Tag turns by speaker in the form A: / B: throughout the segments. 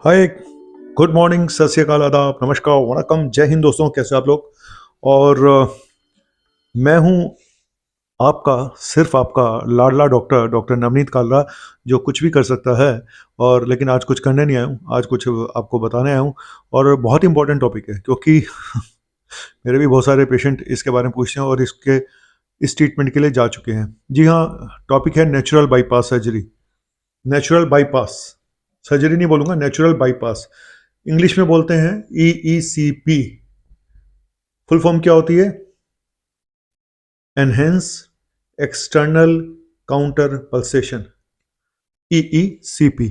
A: हाय, good morning, सत श्री अकाल, आदाब, नमस्कार, वणक्कम, जय हिंद दोस्तों। कैसे आप लोग? और मैं हूं आपका, सिर्फ आपका लाडला डॉक्टर डॉक्टर नवनीत कालरा, जो कुछ भी कर सकता है। और लेकिन आज कुछ करने नहीं आया हूं, आज कुछ आपको बताने आया हूं। और बहुत इंपॉर्टेंट टॉपिक है, क्योंकि मेरे भी बहुत सारे पेशेंट इसके बारे में पूछते हैं और इस ट्रीटमेंट के लिए जा चुके हैं। जी हाँ, टॉपिक है natural bypass surgery. Natural bypass surgery नहीं बोलूँगा, नेचुरल बाईपास। इंग्लिश में बोलते हैं EECP। फुल फॉर्म क्या होती है? Enhance external counter pulsation, EECP।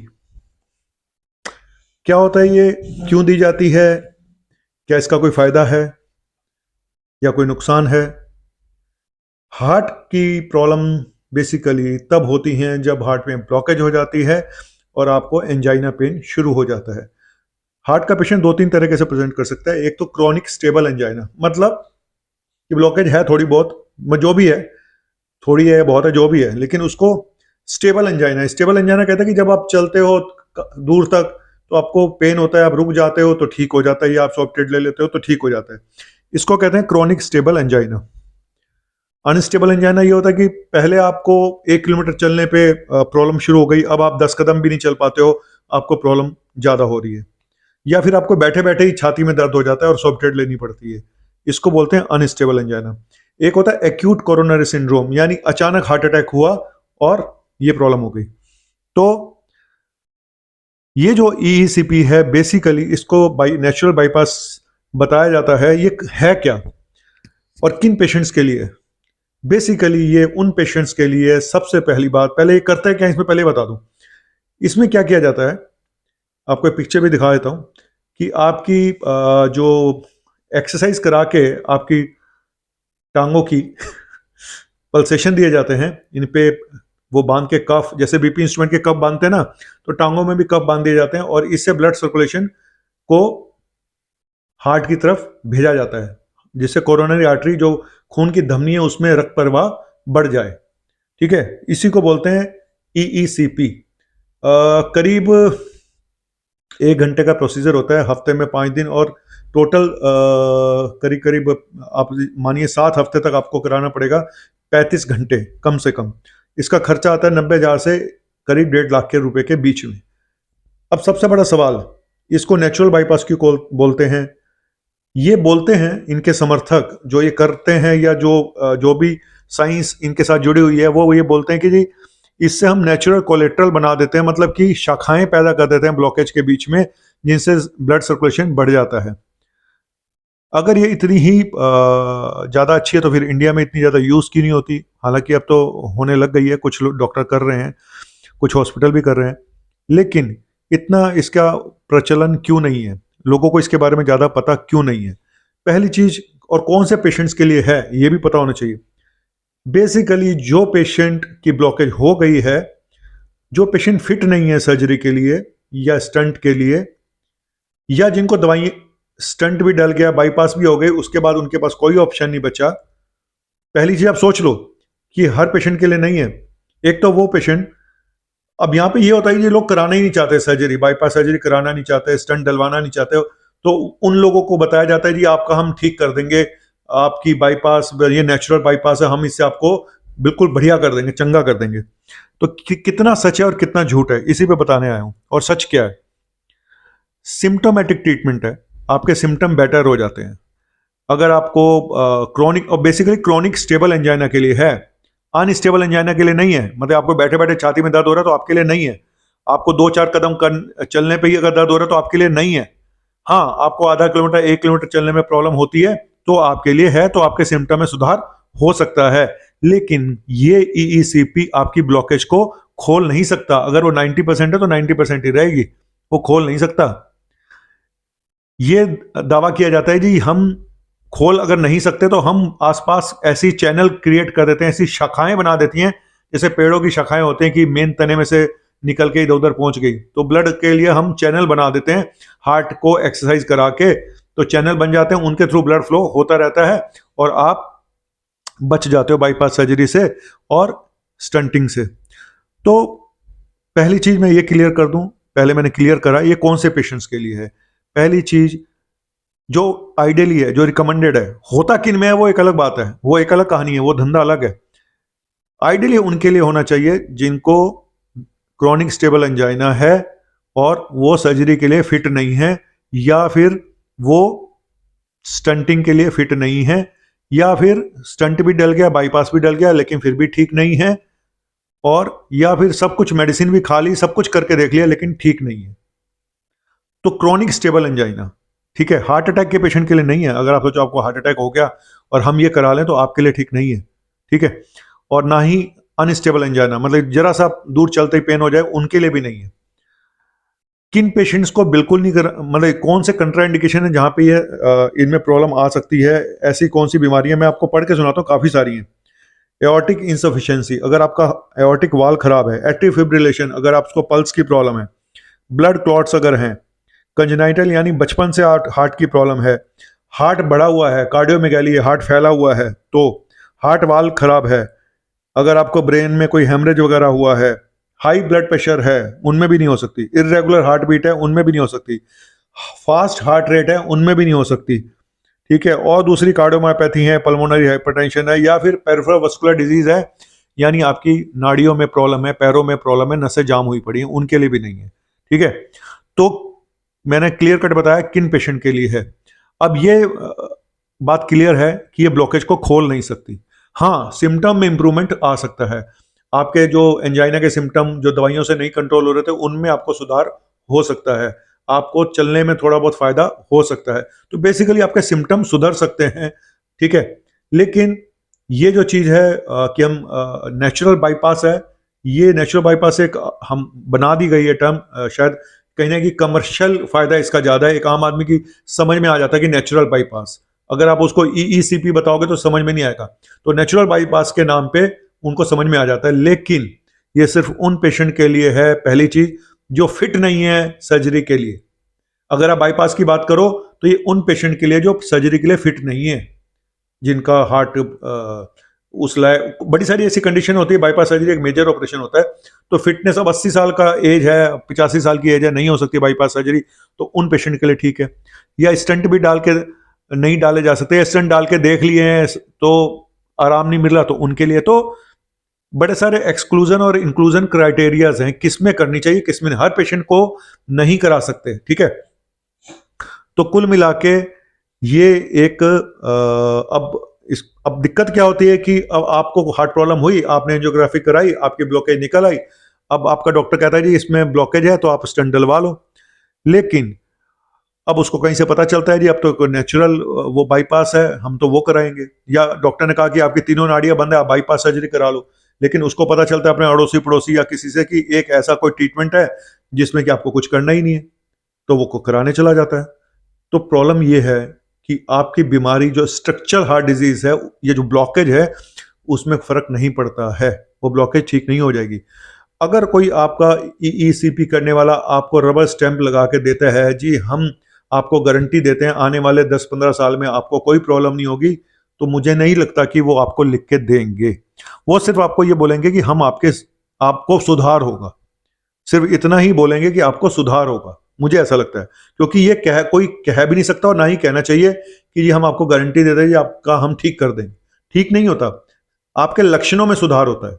A: क्या होता है ये? क्यों दी जाती है? क्या इसका कोई फायदा है या कोई नुकसान है? हार्ट की प्रॉब्लम बेसिकली तब होती हैं जब हार्ट में ब्लॉकेज हो जाती है और आपको एंजाइना पेन शुरू हो जाता है। हार्ट का पेशेंट दो तीन तरीके से प्रेजेंट कर सकता है। एक तो क्रॉनिक स्टेबल एंजाइना, मतलब कि ब्लॉकेज है थोड़ी बहुत, जो भी है, थोड़ी है बहुत है जो भी है, लेकिन उसको स्टेबल एंजाइना। स्टेबल एंजाइना कहता है कि जब आप चलते हो दूर तक तो आपको पेन होता है, आप रुक जाते हो तो ठीक हो जाता है, या आप सॉफ्टेड ले लेते हो तो ठीक हो जाता है। इसको कहते हैं chronic stable angina. Unstable angina ये होता है कि पहले आपको 1 किलोमीटर चलने पे प्रॉब्लम शुरू हो गई, अब आप 10 कदम भी नहीं चल पाते हो, आपको प्रॉब्लम ज्यादा हो रही है। या फिर आपको बैठे बैठे ही छाती में दर्द हो जाता है और सॉफ्टेड लेनी पड़ती है। इसको बोलते हैं अनस्टेबल एंजाइना। एक होता है एक्यूट कोरोनरी सिंड्रोम, यानी अचानक हार्ट अटैक हुआ और ये प्रॉब्लम हो गई। तो ये जो EECP है, बेसिकली इसको नेचुरल बाईपास बताया जाता है। ये है क्या और किन पेशेंट्स के लिए? बेसिकली ये उन पेशेंट्स के लिए, सबसे पहली बात, पहले ये करता है क्या इसमें पहले बता दूं। इसमें क्या किया जाता है, आपको पिक्चर भी दिखा देता हूं कि आपकी जो एक्सरसाइज करा के आपकी टांगों की पल्सेशन दिए जाते हैं, इन पे वो बांध के कफ, जैसे BP इंस्ट्रूमेंट के कफ बांधते हैं ना, तो टांगों में भी कफ बांध दिए जाते हैं और इससे ब्लड सर्कुलेशन को हार्ट की तरफ भेजा जाता है, जिससे कोरोनरी आर्टरी, जो खून की धमनी है, उसमें रक्त प्रवाह बढ़ जाए। ठीक है, इसी को बोलते हैं EECP। करीब 1 घंटे का प्रोसीजर होता है, हफ्ते में 5 दिन, और टोटल करीब करीब आप मानिए 7 हफ्ते तक आपको कराना पड़ेगा, 35 घंटे कम से कम। इसका खर्चा आता है 90,000 से करीब 1.5 लाख के रुपए के बीच में। अब सबसे बड़ा सवाल, इसको नेचुरल बाईपास क्यों बोलते हैं? ये बोलते हैं इनके समर्थक जो ये करते हैं, या जो भी साइंस इनके साथ जुड़ी हुई है, वो ये बोलते हैं कि जी इससे हम नेचुरल कोलेट्रल बना देते हैं, मतलब कि शाखाएं पैदा कर देते हैं ब्लॉकेज के बीच में, जिनसे ब्लड सर्कुलेशन बढ़ जाता है। अगर ये इतनी ही ज़्यादा अच्छी है तो फिर इंडिया में इतनी ज़्यादा यूज़ क्यों नहीं होती? हालांकि अब तो होने लग गई है, कुछ लोग डॉक्टर कर रहे हैं, कुछ हॉस्पिटल भी कर रहे हैं, लेकिन इतना इसका प्रचलन क्यों नहीं है? लोगों को इसके बारे में ज़्यादा पता क्यों नहीं है? पहली चीज, और कौन से पेशेंट्स के लिए है ये भी पता होना चाहिए। बेसिकली जो पेशेंट की ब्लॉकेज हो गई है, जो पेशेंट फिट नहीं है सर्जरी के लिए या स्टंट के लिए, या जिनको दवाई, स्टंट भी डल गया, बाईपास भी हो गई, उसके बाद उनके पास कोई ऑप्शन नहीं बचा। पहली चीज आप सोच लो कि हर पेशेंट के लिए नहीं है। एक तो वो पेशेंट, अब यहाँ पे ये होता है कि ये लोग कराना ही नहीं चाहते सर्जरी, बाईपास सर्जरी कराना नहीं चाहते, स्टंट डलवाना नहीं चाहते, तो उन लोगों को बताया जाता है जी आपका हम ठीक कर देंगे, आपकी बाईपास, ये नेचुरल बाईपास है, हम इससे आपको बिल्कुल बढ़िया कर देंगे, चंगा कर देंगे। तो कितना सच है और कितना झूठ है, इसी पे बताने आया हूं। और सच क्या है? सिम्टोमेटिक ट्रीटमेंट है, आपके सिम्टम बेटर हो जाते हैं। अगर आपको क्रॉनिक, और बेसिकली क्रॉनिक स्टेबल एंजाइना के लिए है, अनस्टेबल एंजाइना के लिए नहीं है। मतलब आपको बैठे बैठे छाती में दर्द हो रहा है तो आपके लिए नहीं है। आपको 2-4 कदम चलने पे ही अगर दर्द हो रहा है तो आपके लिए नहीं है। हाँ, आपको आधा किलोमीटर 1 किलोमीटर चलने में प्रॉब्लम होती है तो आपके लिए है, तो आपके सिम्टम में सुधार हो सकता है। लेकिन ये EECP आपकी ब्लॉकेज को खोल नहीं सकता। अगर वो 90% है तो 90% ही रहेगी, वो खोल नहीं सकता। ये दावा किया जाता है जी हम खोल अगर नहीं सकते तो हम आसपास ऐसी चैनल क्रिएट कर देते हैं, ऐसी शाखाएं बना देती हैं, जैसे पेड़ों की शाखाएं होते हैं कि मेन तने में से निकल के इधर उधर पहुंच गई, तो ब्लड के लिए हम चैनल बना देते हैं। हार्ट को एक्सरसाइज करा के तो चैनल बन जाते हैं, उनके थ्रू ब्लड फ्लो होता रहता है और आप बच जाते हो बाईपास सर्जरी से और स्टंटिंग से। तो पहली चीज मैं ये क्लियर कर दूं, पहले मैंने क्लियर करा ये कौन से पेशेंट्स के लिए है। पहली चीज जो आइडियली है, जो रिकमेंडेड है, होता किन में है वो एक अलग बात है, वो एक अलग कहानी है, वो धंधा अलग है। आइडियली उनके लिए होना चाहिए जिनको क्रॉनिक स्टेबल एंजाइना है और वो सर्जरी के लिए फिट नहीं है, या फिर वो स्टंटिंग के लिए फिट नहीं है, या फिर स्टंट भी डल गया, बाईपास भी डल गया, लेकिन फिर भी ठीक नहीं है, और या फिर सब कुछ मेडिसिन भी खा ली, सब कुछ करके देख लिया लेकिन ठीक नहीं है। तो क्रॉनिक स्टेबल एंजाइना, ठीक है, हार्ट अटैक के पेशेंट के लिए नहीं है। अगर आप सोचो आपको हार्ट अटैक हो गया और हम ये करा लें तो आपके लिए ठीक नहीं है, ठीक है। और ना ही अनस्टेबल एंजाइना, मतलब जरा सा दूर चलते ही पेन हो जाए, उनके लिए भी नहीं है। किन पेशेंट्स को बिल्कुल नहीं कर, मतलब कौन से कंट्राइंडिकेशन है जहां पे ये इनमें प्रॉब्लम आ सकती है, ऐसी कौन सी बीमारियां, मैं आपको पढ़ के सुनाता हूँ, काफी सारी हैं। एओर्टिक इंसफिशिएंसी, अगर आपका एओर्टिक वाल खराब है। एट्रियल फिब्रिलेशन, अगर आपको पल्स की प्रॉब्लम है। ब्लड क्लॉट्स अगर हैं। कंजेनाइटल यानी बचपन से हार्ट की प्रॉब्लम है। हार्ट बढ़ा हुआ है, कार्डियोमेगाली है, हार्ट फैला हुआ है, तो हार्ट वाल खराब है। अगर आपको ब्रेन में कोई हेमरेज वगैरह हुआ है, हाई ब्लड प्रेशर है, उनमें भी नहीं हो सकती। इर्रेगुलर हार्ट बीट है, उनमें भी नहीं हो सकती। फास्ट हार्ट रेट है, उनमें भी नहीं हो सकती, ठीक है। और दूसरी कार्डियोमायोपैथी है, पल्मोनरी हाइपरटेंशन है, या फिर पेरिफेरल वस्कुलर डिजीज है, यानी आपकी नाड़ियों में प्रॉब्लम है, पैरों में प्रॉब्लम है, नसें जाम हुई पड़ी हैं, उनके लिए भी नहीं है, ठीक है। तो मैंने क्लियर कट बताया किन पेशेंट के लिए है। अब ये बात क्लियर है कि ये ब्लॉकेज को खोल नहीं सकती। हाँ, सिम्टम में इंप्रूवमेंट आ सकता है। आपके जो एंजाइना के सिम्टम जो दवाइयों से नहीं कंट्रोल हो रहे थे, उनमें आपको सुधार हो सकता है, आपको चलने में थोड़ा बहुत फायदा हो सकता है। तो बेसिकली आपके सिम्टम सुधर सकते हैं, ठीक है। लेकिन ये जो चीज है कि हम नेचुरल बाईपास है, ये नेचुरल बाईपास एक हम बना दी गई है टर्म, शायद कहीं ना कहीं कमर्शियल फायदा इसका ज्यादा है। एक आम आदमी की समझ में आ जाता है कि नेचुरल बाईपास, अगर आप उसको ईईसीपी बताओगे तो समझ में नहीं आएगा। तो नेचुरल बाईपास के नाम पे उनको समझ में आ जाता है, लेकिन ये सिर्फ उन पेशेंट के लिए है, पहली चीज, जो फिट नहीं है सर्जरी के लिए। अगर आप बाईपास की बात करो तो ये उन पेशेंट के लिए जो सर्जरी के लिए फिट नहीं है, जिनका हार्ट उस लायक, बड़ी सारी ऐसी कंडीशन होती है। बाईपास सर्जरी एक मेजर ऑपरेशन होता है, तो फिटनेस, अब 80 साल का एज है, 85 साल की एज है, नहीं हो सकती बाईपास सर्जरी, तो उन पेशेंट के लिए ठीक है। या स्टंट भी डाल के नहीं डाले जा सकते, स्टंट डाल के देख लिए हैं तो आराम नहीं मिल रहा, तो उनके लिए तो बड़े सारे एक्सक्लूजन और इंक्लूजन क्राइटेरियाज हैं, किसमें करनी चाहिए किसमें नहीं। हर पेशेंट को नहीं करा सकते, ठीक है। तो कुल मिला के ये एक अब दिक्कत क्या होती है कि अब आपको हार्ट प्रॉब्लम हुई, आपने एंजियोग्राफी कराई, आपकी ब्लॉकेज निकल आई, अब आपका डॉक्टर कहता है जी इसमें ब्लॉकेज है तो आप स्टंट डलवा लो। लेकिन अब उसको कहीं से पता चलता है जी अब तो नेचुरल वो बाईपास है, हम तो वो कराएंगे, या डॉक्टर ने कहा कि आपकी तीनों नाड़ियां बंद है, आप बाईपास सर्जरी करा लो। लेकिन उसको पता चलता है अपने अड़ोसी पड़ोसी या किसी से कि एक ऐसा कोई ट्रीटमेंट है जिसमें कि आपको कुछ करना ही नहीं है, तो वो को कराने चला जाता है। तो प्रॉब्लम ये है कि आपकी बीमारी जो स्ट्रक्चरल हार्ट डिजीज है, ये जो ब्लॉकेज है, उसमें फर्क नहीं पड़ता है, वो ब्लॉकेज ठीक नहीं हो जाएगी। अगर कोई आपका ईईसीपी करने वाला आपको रबर स्टैंप लगा के देता है, जी हम आपको गारंटी देते हैं आने वाले 10-15 साल में आपको कोई प्रॉब्लम नहीं होगी, तो मुझे नहीं लगता कि वो आपको लिख के देंगे। वो सिर्फ आपको ये बोलेंगे कि हम आपको सुधार होगा, सिर्फ इतना ही बोलेंगे कि आपको सुधार होगा। मुझे ऐसा लगता है, क्योंकि ये कोई कह भी नहीं सकता और ना ही कहना चाहिए कि जी हम आपको गारंटी दे देंगे आपका हम ठीक कर देंगे। ठीक नहीं होता, आपके लक्षणों में सुधार होता है,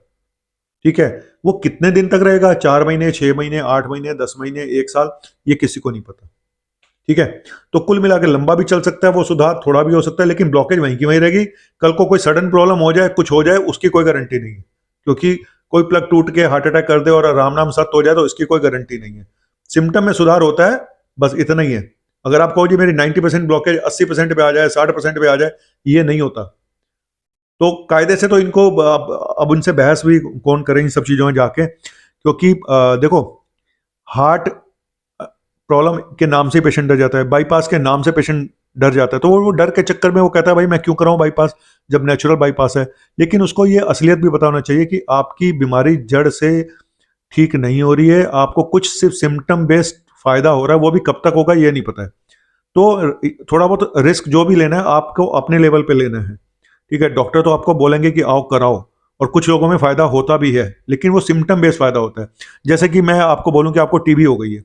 A: ठीक है। वो कितने दिन तक रहेगा, 4 महीने, 6 महीने, 8 महीने, 10 महीने, 1 साल, ये किसी को नहीं पता, ठीक है। तो कुल मिलाकर लंबा भी चल सकता है वो सुधार, थोड़ा भी हो सकता है, लेकिन ब्लॉकेज वहीं की वहीं रहेगी। कल को कोई सडन प्रॉब्लम हो जाए, कुछ हो जाए, उसकी कोई गारंटी नहीं है, क्योंकि कोई प्लग टूट के हार्ट अटैक कर दे और राम नाम सत्य हो जाए तो इसकी कोई गारंटी नहीं है। सिम्टम में सुधार होता है, बस इतना ही है। अगर आप कहो जी मेरी 90% ब्लॉकेज 80% पे आ जाए, 60% पे आ जाए, ये नहीं होता। तो कायदे से तो इनको अब उनसे बहस भी कौन करे इन सब चीजों में जाके, क्योंकि देखो, हार्ट प्रॉब्लम के नाम से पेशेंट डर जाता है, बाईपास के नाम से पेशेंट डर जाता है, तो वो डर के चक्कर में वो कहता है भाई मैं क्यों कराऊं बाईपास जब नेचुरल बाईपास है। लेकिन उसको ये असलियत भी बताना चाहिए कि आपकी बीमारी जड़ से ठीक नहीं हो रही है, आपको कुछ सिर्फ सिम्टम बेस्ड फायदा हो रहा है, वो भी कब तक होगा ये नहीं पता है। तो थोड़ा बहुत रिस्क जो भी लेना है आपको अपने लेवल पे लेना है, ठीक है। डॉक्टर तो आपको बोलेंगे कि आओ कराओ, और कुछ लोगों में फ़ायदा होता भी है, लेकिन वो सिम्टम बेस्ड फ़ायदा होता है। जैसे कि मैं आपको बोलूं कि आपको टीबी हो गई है,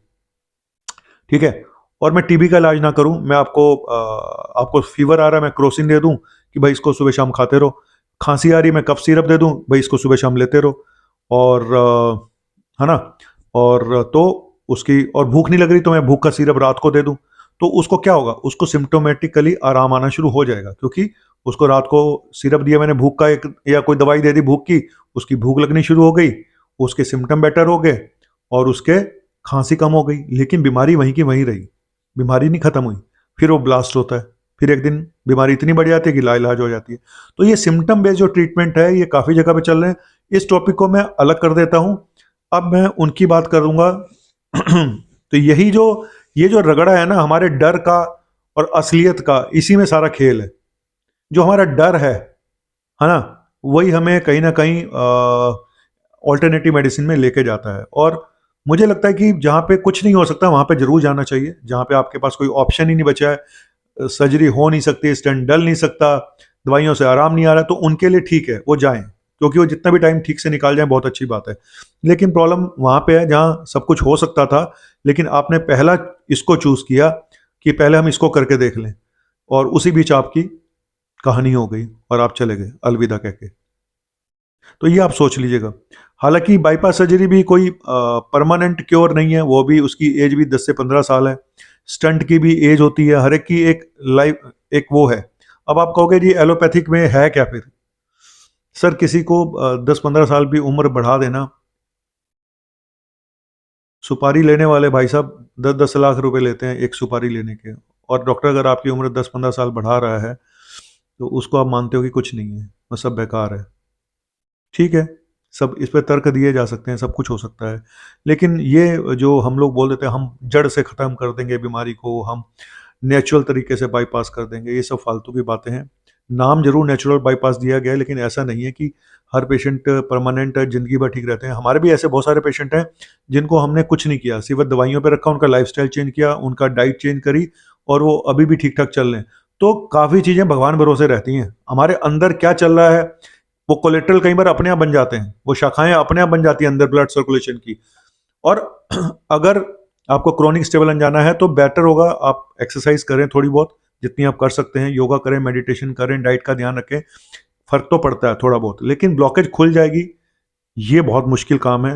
A: ठीक है, और मैं टीबी का इलाज ना करूं, मैं आपको फीवर आ रहा है, मैं क्रोसिन दे दूं कि भाई इसको सुबह शाम खाते रहो, खांसी आ रही है मैं कफ सिरप दे दूं भाई इसको सुबह शाम लेते रहो, और है ना, और तो उसकी और भूख नहीं लग रही तो मैं भूख का सिरप रात को दे दूं, तो उसको क्या होगा, उसको सिम्टोमेटिकली आराम आना शुरू हो जाएगा, क्योंकि उसको रात को सिरप दिया मैंने भूख का, एक या कोई दवाई दे दी भूख की, उसकी भूख लगनी शुरू हो गई, उसके सिम्टम बेटर हो गए, और उसके खांसी कम हो गई, लेकिन बीमारी वहीं की वहीं रही, बीमारी नहीं खत्म हुई, फिर वो ब्लास्ट होता है, फिर एक दिन बीमारी इतनी बढ़ जाती है कि लाइलाज हो जाती है। तो ये सिम्टम बेस्ड जो ट्रीटमेंट है ये काफ़ी जगह पे चल रहे हैं, इस टॉपिक को मैं अलग कर देता हूं, अब मैं उनकी बात करूंगा। तो यही जो ये जो रगड़ा है ना हमारे डर का और असलियत का, इसी में सारा खेल है। जो हमारा डर है ना, वही हमें कहीं ना कहीं ऑल्टरनेटिव मेडिसिन में लेके जाता है, और मुझे लगता है कि जहाँ पे कुछ नहीं हो सकता वहाँ पे जरूर जाना चाहिए, जहाँ पे आपके पास कोई ऑप्शन ही नहीं बचा है, सर्जरी हो नहीं सकती, स्टेंट डल नहीं सकता, दवाइयों से आराम नहीं आ रहा, तो उनके लिए ठीक है वो जाएं, क्योंकि वो जितना भी टाइम ठीक से निकाल जाए बहुत अच्छी बात है। लेकिन प्रॉब्लम वहाँ पे है जहाँ सब कुछ हो सकता था, लेकिन आपने पहला इसको चूज किया कि पहले हम इसको करके देख लें, और उसी बीच आपकी कहानी हो गई और आप चले गए अलविदा कह के। तो ये आप सोच लीजिएगा। हालांकि बाईपास सर्जरी भी कोई परमानेंट क्योर नहीं है, वो भी उसकी एज भी 10 से 15 साल है, स्टंट की भी एज होती है, हर एक की एक लाइफ एक वो है। अब आप कहोगे जी एलोपैथिक में है क्या फिर? सर किसी को 10-15 साल भी उम्र बढ़ा देना, सुपारी लेने वाले भाई साहब 10-10 लाख रुपए लेते हैं एक सुपारी लेने के, और डॉक्टर अगर आपकी उम्र 10-15 साल बढ़ा रहा है तो उसको आप मानते हो कि कुछ नहीं है, वो सब बेकार है। ठीक है, सब इस पे तर्क दिए जा सकते हैं, सब कुछ हो सकता है, लेकिन ये जो हम लोग बोल देते हैं हम जड़ से ख़त्म कर देंगे बीमारी को, हम नेचुरल तरीके से बाईपास कर देंगे, ये सब फालतू की बातें हैं। नाम जरूर नेचुरल बाईपास दिया गया है, लेकिन ऐसा नहीं है कि हर पेशेंट परमानेंट जिंदगी भर ठीक रहते हैं। हमारे भी ऐसे बहुत सारे पेशेंट हैं जिनको हमने कुछ नहीं किया, सिर्फ दवाइयों पे रखा, उनका लाइफस्टाइल चेंज किया, उनका डाइट चेंज करी, और वो अभी भी ठीक ठाक चल रहे हैं। तो काफ़ी चीज़ें भगवान भरोसे रहती हैं, हमारे अंदर क्या चल रहा है वो कोलेट्रल कई बार अपने आप बन जाते हैं, वो शाखाएं अपने आप बन जाती हैं अंदर ब्लड सर्कुलेशन की। और अगर आपको क्रोनिक स्टेबल अनजाना है तो बेटर होगा आप एक्सरसाइज करें थोड़ी बहुत, जितनी आप कर सकते हैं, योगा करें, मेडिटेशन करें, डाइट का ध्यान रखें, फर्क तो पड़ता है थोड़ा बहुत, लेकिन ब्लॉकेज खुल जाएगी, ये बहुत मुश्किल काम है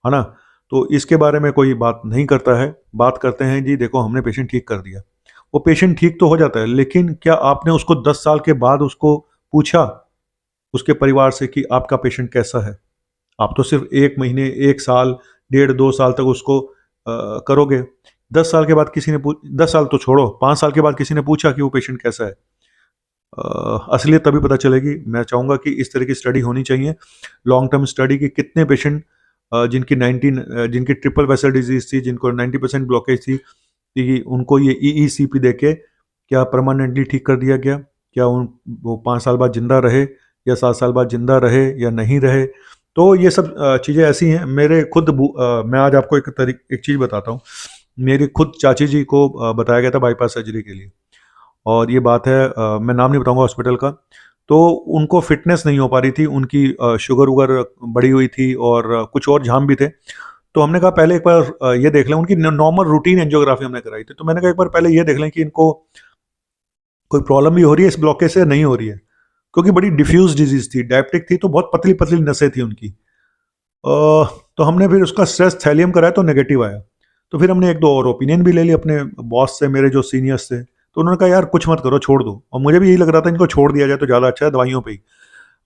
A: ना। तो इसके बारे में कोई बात नहीं करता है, बात करते हैं जी देखो हमने पेशेंट ठीक कर दिया, वो पेशेंट ठीक तो हो जाता है, लेकिन क्या आपने उसको 10 साल के बाद उसको पूछा उसके परिवार से कि आपका पेशेंट कैसा है? आप तो सिर्फ 1 महीने, 1 साल, 1.5-2 साल तक उसको करोगे। 10 साल के बाद किसी ने 10 साल तो छोड़ो, 5 साल के बाद किसी ने पूछा कि वो पेशेंट कैसा है? असलियत तभी पता चलेगी। मैं चाहूँगा कि इस तरह की स्टडी होनी चाहिए, लॉन्ग टर्म स्टडी की, कितने पेशेंट जिनकी ट्रिपल वेसल डिजीज थी, जिनको 90% ब्लॉकेज थी, कि उनको ये EECP देके क्या परमानेंटली ठीक कर दिया गया? क्या वो 5 साल बाद जिंदा रहे, या 7 साल बाद जिंदा रहे, या नहीं रहे? तो ये सब चीज़ें ऐसी हैं। मैं आज आपको एक चीज़ बताता हूँ। मेरी खुद चाची जी को बताया गया था बाईपास सर्जरी के लिए, और ये बात है मैं नाम नहीं बताऊंगा हॉस्पिटल का। तो उनको फिटनेस नहीं हो पा रही थी, उनकी शुगर वुगर बढ़ी हुई थी, और कुछ और झाम भी थे। तो हमने कहा पहले एक बार ये देख लें, उनकी नॉर्मल रूटीन एंजियोग्राफी हमने कराई थी, तो मैंने कहा एक बार पहले ये देख लें कि इनको कोई प्रॉब्लम भी हो रही है इस ब्लॉकेज से, नहीं हो रही है, क्योंकि बड़ी डिफ्यूज डिजीज थी, डायबिटिक थी, तो बहुत पतली पतली नसें थी उनकी। तो हमने फिर उसका स्ट्रेस थैलियम कराया तो नेगेटिव आया। तो फिर हमने 1-2 और ओपिनियन भी ले ली अपने बॉस से, मेरे जो सीनियर्स थे, तो उन्होंने कहा यार कुछ मत करो, छोड़ दो, और मुझे भी यही लग रहा था इनको छोड़ दिया जाए तो ज़्यादा अच्छा है, दवाइयों पे ही।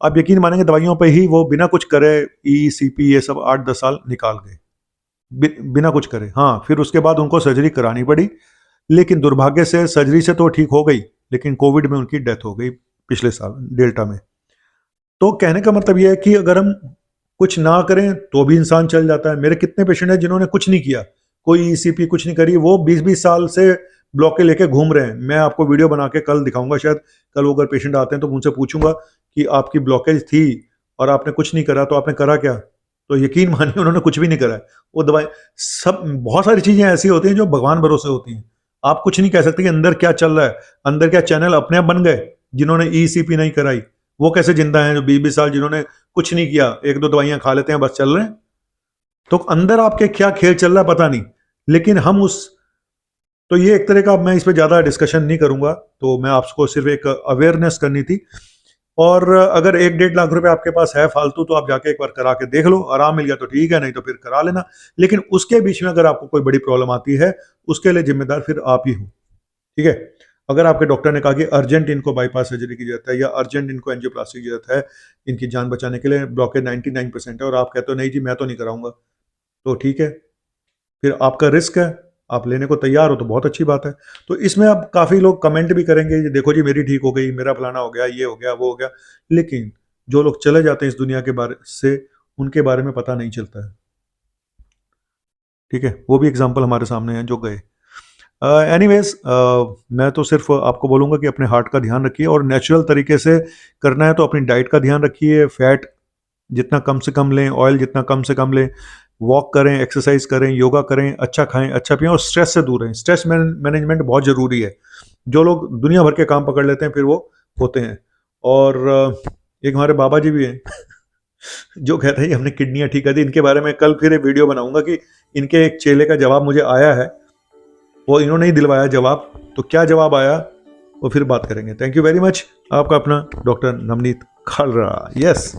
A: आप यकीन मानेंगे दवाइयों पे ही वो बिना कुछ करे ECP ये सब 8-10 साल निकाल गए, बिना कुछ करे। हाँ, फिर उसके बाद उनको सर्जरी करानी पड़ी, लेकिन दुर्भाग्य से सर्जरी से तो ठीक हो गई, लेकिन कोविड में उनकी डेथ हो गई पिछले साल डेल्टा में। तो कहने का मतलब यह है कि अगर हम कुछ ना करें तो भी इंसान चल जाता है। मेरे कितने पेशेंट हैं जिन्होंने कुछ नहीं किया, कोई ECP कुछ नहीं करी, वो 20-20 साल से ब्लॉके लेके घूम रहे हैं। मैं आपको वीडियो बना के कल दिखाऊंगा, शायद कल वो अगर पेशेंट आते हैं तो उनसे पूछूंगा कि आपकी ब्लॉकेज थी और आपने कुछ नहीं करा, तो आपने करा क्या? तो यकीन मानिए उन्होंने कुछ भी नहीं करा है। वो दवाई सब, बहुत सारी चीजें ऐसी होती हैं जो भगवान भरोसे होती हैं, आप कुछ नहीं कह सकते कि अंदर क्या चल रहा है, अंदर क्या चैनल अपने आप बन गए जिन्होंने ECP नहीं कराई, वो कैसे जिंदा हैं जो 20-20 साल जिन्होंने कुछ नहीं किया, 1-2 दवाइयां खा लेते हैं बस चल रहे हैं। तो अंदर आपके क्या खेल चल रहा है पता नहीं, लेकिन हम उस, तो ये एक तरह का, मैं इस पर ज़्यादा डिस्कशन नहीं करूंगा, तो मैं आपको सिर्फ एक अवेयरनेस करनी थी। और अगर 1-1.5 लाख रुपए आपके पास है फालतू, तो आप जाके एक बार करा के देख लो, आराम मिल गया तो ठीक है, नहीं तो फिर करा लेना। लेकिन उसके बीच में अगर आपको कोई बड़ी प्रॉब्लम आती है, उसके लिए जिम्मेदार फिर आप ही हो, ठीक है। अगर आपके डॉक्टर ने कहा कि अर्जेंट इनको बाईपास सर्जरी की जरूरत है या अर्जेंट इनको एंजियोप्लास्टी की जरूरत है इनकी जान बचाने के लिए, ब्लॉकेज 99% है, और आप कहते हो नहीं जी मैं तो नहीं कराऊंगा, तो ठीक है, फिर आपका रिस्क है, आप लेने को तैयार हो तो बहुत अच्छी बात है। तो इसमें अब काफ़ी लोग कमेंट भी करेंगे, ये देखो जी मेरी ठीक हो गई, मेरा फलाना हो गया, ये हो गया, वो हो गया, लेकिन जो लोग चले जाते हैं इस दुनिया के बारे से, उनके बारे में पता नहीं चलता है, ठीक है। वो भी एग्जाम्पल हमारे सामने हैं जो गए। एनीवेज, मैं तो सिर्फ आपको बोलूँगा कि अपने हार्ट का ध्यान रखिए, और नेचुरल तरीके से करना है तो अपनी डाइट का ध्यान रखिए, फैट जितना कम से कम लें, ऑयल जितना कम से कम लें, वॉक करें, एक्सरसाइज करें, योगा करें, अच्छा खाएं, अच्छा पिएं, और स्ट्रेस से दूर रहें। स्ट्रेस मैनेजमेंट बहुत ज़रूरी है। जो लोग दुनिया भर के काम पकड़ लेते हैं फिर वो होते हैं। और एक हमारे बाबा जी भी हैं जो कहते हैं हमने किडनियाँ ठीक कर दी। इनके बारे में कल फिर एक वीडियो बनाऊंगा कि इनके एक चेले का जवाब मुझे आया है, वो इन्होंने ही दिलवाया जवाब, तो क्या जवाब आया वो फिर बात करेंगे। Thank you very much. आपका अपना डॉक्टर नवनीत खालरा। यस।